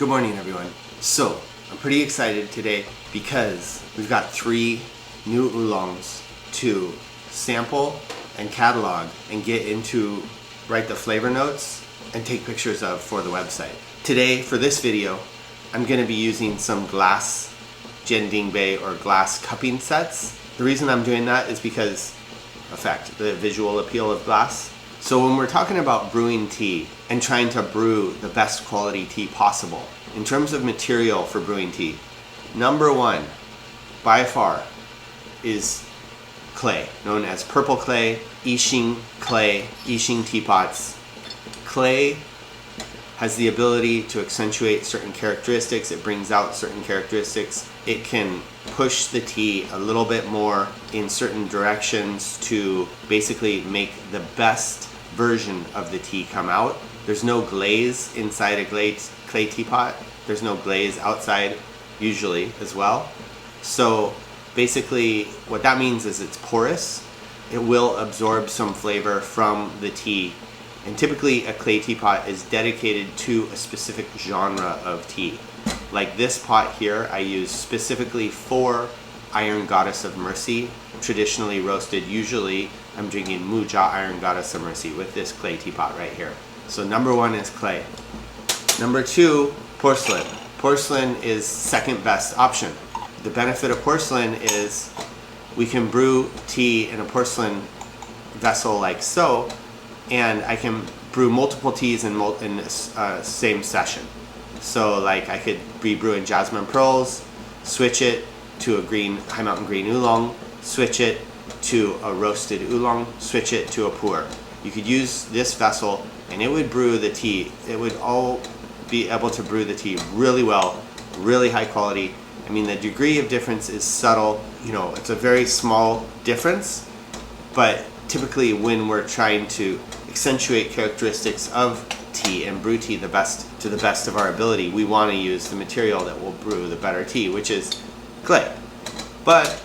Good morning, everyone. So, I'm pretty excited today because we've got 3 new oolongs to sample and catalog and get into, write the flavor notes and take pictures of for the website. Today, for this video, I'm going to be using some glass jendingbe or glass cupping sets. The reason I'm doing that is because the visual appeal of glass. So when we're talking about brewing tea and trying to brew the best quality tea possible, in terms of material for brewing tea, number 1 by far is clay, known as purple clay, Yixing clay, Yixing teapots. Clay has the ability to accentuate certain characteristics. It brings out certain characteristics. It can push the tea a little bit more in certain directions to basically make the best version of the tea come out. There's no glaze inside a clay teapot. There's no glaze outside usually as well. So basically what that means is it's porous. It will absorb some flavor from the tea. And typically a clay teapot is dedicated to a specific genre of tea. Like this pot here, I use specifically for Iron Goddess of Mercy, traditionally roasted. Usually I'm drinking Muja Iron Goddess of Mercy with this clay teapot right here. So number 1 is clay. Number 2, porcelain. Porcelain is second best option. The benefit of porcelain is we can brew tea in a porcelain vessel like so, and I can brew multiple teas in same session. So like I could be brewing jasmine pearls, switch it to a high mountain green oolong, switch it to a roasted oolong, switch it to a pu'er. You could use this vessel and it would brew the tea. It would all be able to brew the tea really well, really high quality. I mean, the degree of difference is subtle. You know, it's a very small difference, but typically when we're trying to accentuate characteristics of tea and brew tea to the best of our ability, we want to use the material that will brew the better tea, which is clay. But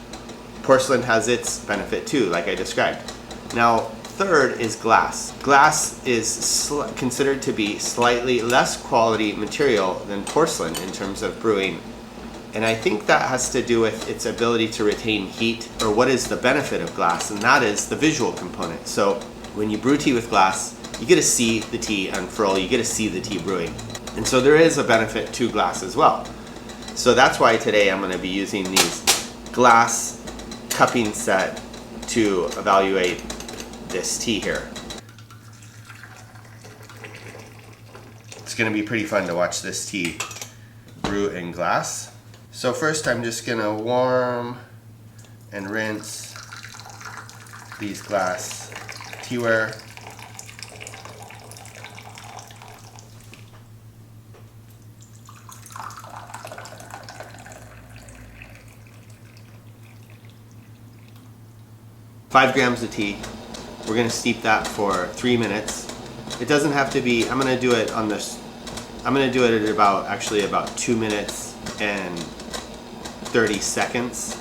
porcelain has its benefit too, like I described. Now, third is glass. Glass is considered to be slightly less quality material than porcelain in terms of brewing. And I think that has to do with its ability to retain heat, or what is the benefit of glass, and that is the visual component. So when you brew tea with glass, you get to see the tea unfurl, you get to see the tea brewing. And so there is a benefit to glass as well. So that's why today I'm going to be using these glass cupping set to evaluate this tea here. It's going to be pretty fun to watch this tea brew in glass. So first I'm just going to warm and rinse these glass teaware. Five grams of tea. We're going to steep that for 3 minutes. It doesn't have to be, I'm going to do it at about 2 minutes and 30 seconds.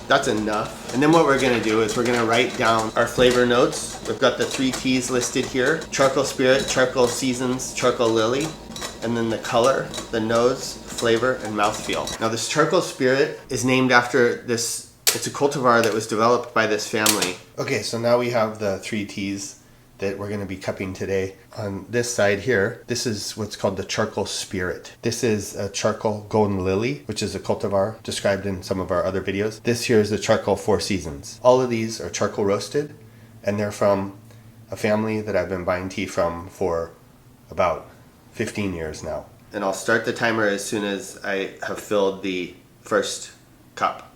That's enough. And then what we're going to do is we're going to write down our flavor notes. We've got the 3 teas listed here: charcoal spirit, charcoal seasons, charcoal lily, and then the color, the nose, flavor, and mouthfeel. Now this charcoal spirit is named after this. It's a cultivar that was developed by this family. Okay, so now we have the 3 teas that we're going to be cupping today. On this side here, this is what's called the charcoal spirit. This is a charcoal golden lily, which is a cultivar described in some of our other videos. This here is the charcoal 4 seasons. All of these are charcoal roasted, and they're from a family that I've been buying tea from for about 15 years now. And I'll start the timer as soon as I have filled the first cup.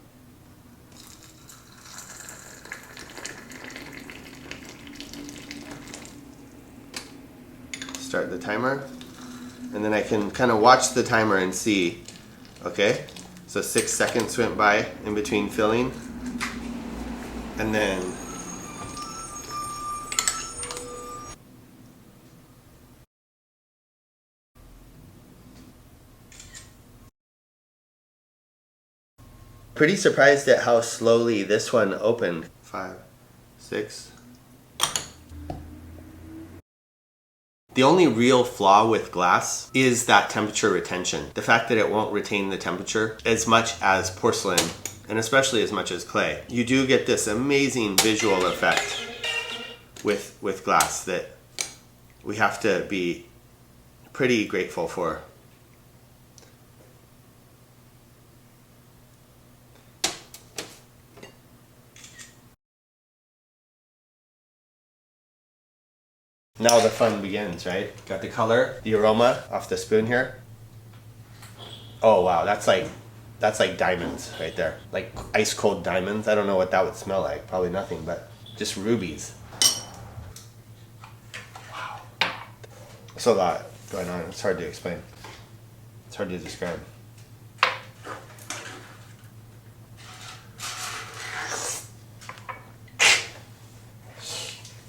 Start the timer, and then I can kind of watch the timer and see. Okay, so 6 seconds went by in between filling, and then pretty surprised at how slowly this one opened. 5, 6. The only real flaw with glass is that temperature retention. The fact that it won't retain the temperature as much as porcelain, and especially as much as clay. You do get this amazing visual effect with glass that we have to be pretty grateful for. Now the fun begins, right? Got the color, the aroma off the spoon here. Oh wow, that's like diamonds right there. Like ice cold diamonds. I don't know what that would smell like. Probably nothing, but just rubies. Wow. So a lot going on. It's hard to explain. It's hard to describe.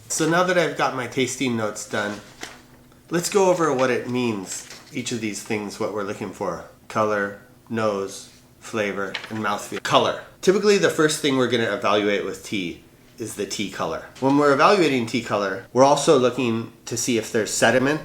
So now that I've got my tasting notes done, let's go over what it means, each of these things, what we're looking for. Color, nose, flavor, and mouthfeel. Color. Typically the first thing we're going to evaluate with tea is the tea color. When we're evaluating tea color, we're also looking to see if there's sediment,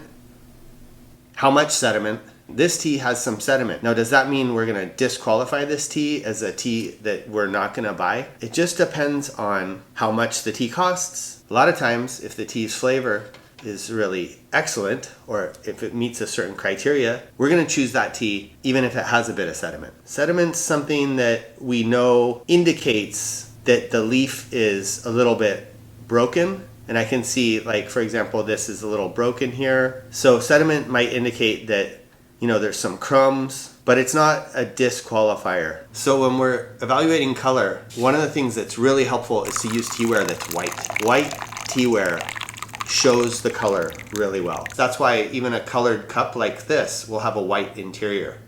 how much sediment. This tea has some sediment. Now, does that mean we're going to disqualify this tea as a tea that we're not going to buy? It just depends on how much the tea costs. A lot of times, if the tea's flavor is really excellent, or if it meets a certain criteria, we're going to choose that tea even if it has a bit of sediment. Sediment's something that we know indicates that the leaf is a little bit broken. And I can see, like, for example, this is a little broken here. So sediment might indicate that, you know, there's some crumbs, but it's not a disqualifier. So when we're evaluating color, one of the things that's really helpful is to use teaware that's white. White teaware shows the color really well. That's why even a colored cup like this will have a white interior.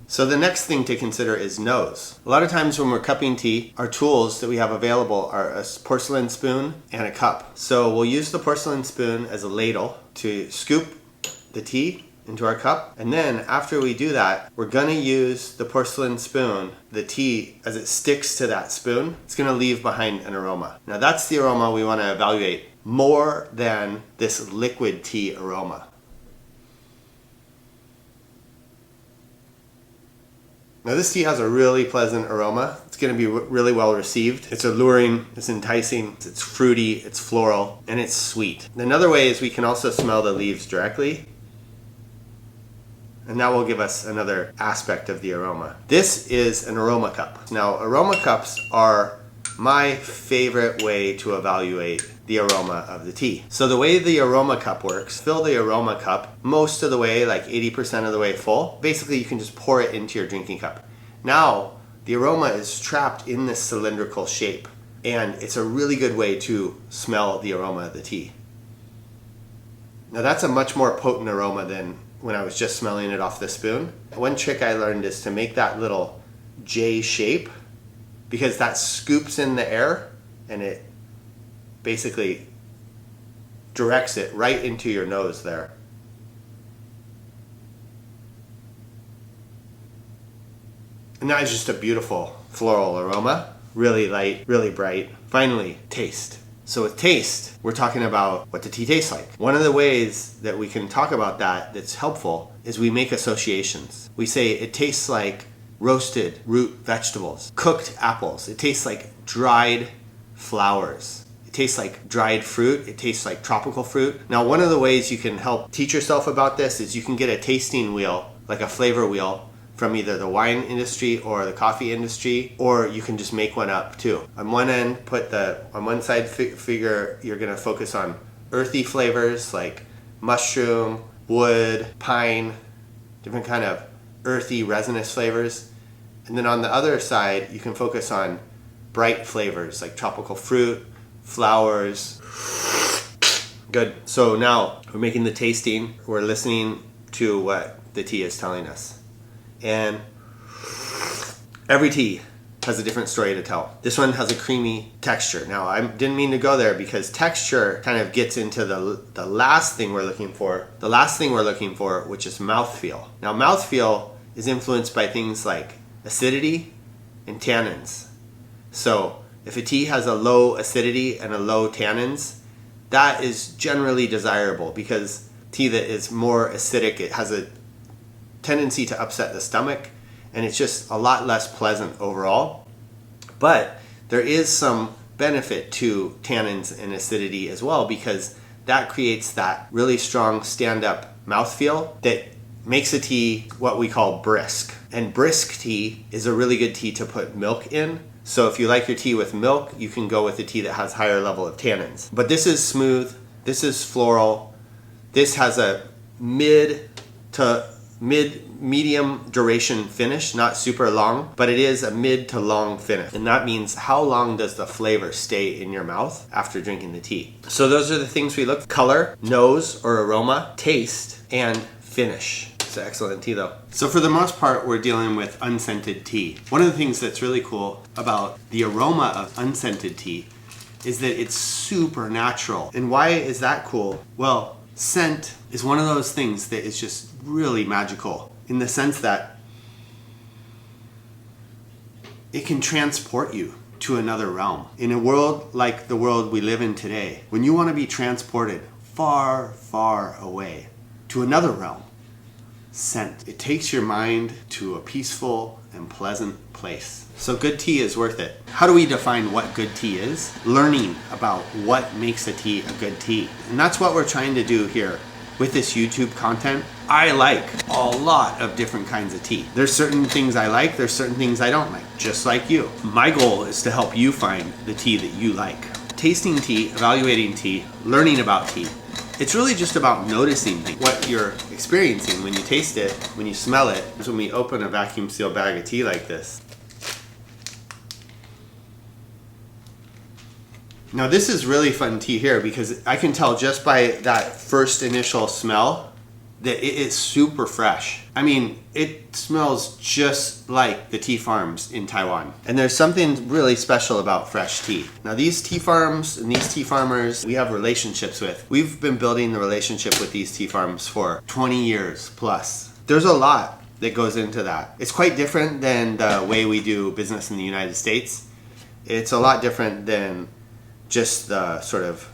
So the next thing to consider is nose. A lot of times when we're cupping tea, our tools that we have available are a porcelain spoon and a cup. So we'll use the porcelain spoon as a ladle to scoop the tea into our cup. And then after we do that, we're gonna use the porcelain spoon, the tea, as it sticks to that spoon, it's gonna leave behind an aroma. Now that's the aroma we wanna evaluate more than this liquid tea aroma. Now this tea has a really pleasant aroma. It's going to be really well received. It's alluring, it's enticing, it's fruity, it's floral, and it's sweet. Another way is we can also smell the leaves directly. And that will give us another aspect of the aroma. This is an aroma cup. Now aroma cups are my favorite way to evaluate the aroma of the tea. So the way the aroma cup works, fill the aroma cup most of the way, like 80% of the way full. Basically you can just pour it into your drinking cup. Now the aroma is trapped in this cylindrical shape, and it's a really good way to smell the aroma of the tea. Now that's a much more potent aroma than when I was just smelling it off the spoon. One trick I learned is to make that little J shape, because that scoops in the air and it basically directs it right into your nose there. And that is just a beautiful floral aroma. Really light, really bright. Finally, taste. So with taste, we're talking about what the tea tastes like. One of the ways that we can talk about that that's helpful is we make associations. We say it tastes like roasted root vegetables, cooked apples. It tastes like dried flowers. It tastes like dried fruit. It tastes like tropical fruit. Now, one of the ways you can help teach yourself about this is you can get a tasting wheel, like a flavor wheel, from either the wine industry or the coffee industry, or you can just make one up too. On one end, on one side figure, you're gonna focus on earthy flavors like mushroom, wood, pine, different kind of earthy resinous flavors. And then on the other side, you can focus on bright flavors like tropical fruit, flowers. Good. So now we're making the tasting. We're listening to what the tea is telling us. And every tea has a different story to tell. This one has a creamy texture. Now, I didn't mean to go there because texture kind of gets into the last thing we're looking for. The last thing we're looking for, which is mouthfeel. Now, mouthfeel is influenced by things like acidity and tannins. So If a tea has a low acidity and a low tannins, that is generally desirable, because tea that is more acidic, it has a tendency to upset the stomach, and it's just a lot less pleasant overall. But there is some benefit to tannins and acidity as well, because that creates that really strong stand-up mouthfeel that makes a tea what we call brisk. And brisk tea is a really good tea to put milk in. So if you like your tea with milk, you can go with a tea that has higher level of tannins. But this is smooth, this is floral, this has a medium duration finish, not super long, but it is a mid to long finish. And that means how long does the flavor stay in your mouth after drinking the tea. So those are the things we look: color, nose or aroma, taste, and finish. It's an excellent tea though. So for the most part, we're dealing with unscented tea. One of the things that's really cool about the aroma of unscented tea is that it's super natural. And why is that cool? Well, scent is one of those things that is just really magical, in the sense that it can transport you to another realm. In a world like the world we live in today, when you want to be transported far, far away to another realm, scent, it takes your mind to a peaceful and pleasant place. So good tea is worth it. How do we define what good tea is? Learning about what makes a tea a good tea. And that's what we're trying to do here with this YouTube content. I like a lot of different kinds of tea. There's certain things I like, there's certain things I don't like, just like you. My goal is to help you find the tea that you like. Tasting tea, evaluating tea, learning about tea. It's really just about noticing what you're experiencing when you taste it, when you smell it. It's when we open a vacuum sealed bag of tea like this. Now this is really fun tea here, because I can tell just by that first initial smell that it is super fresh. I mean, it smells just like the tea farms in Taiwan. And there's something really special about fresh tea. Now these tea farms and these tea farmers we have relationships with. We've been building the relationship with these tea farms for 20 years plus. There's a lot that goes into that. It's quite different than the way we do business in the United States. It's a lot different than just the sort of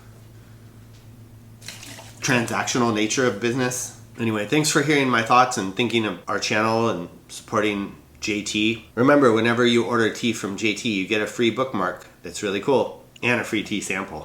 transactional nature of business. Anyway, thanks for hearing my thoughts and thinking of our channel and supporting JT. Remember, whenever you order tea from JT, you get a free bookmark that's really cool, and a free tea sample.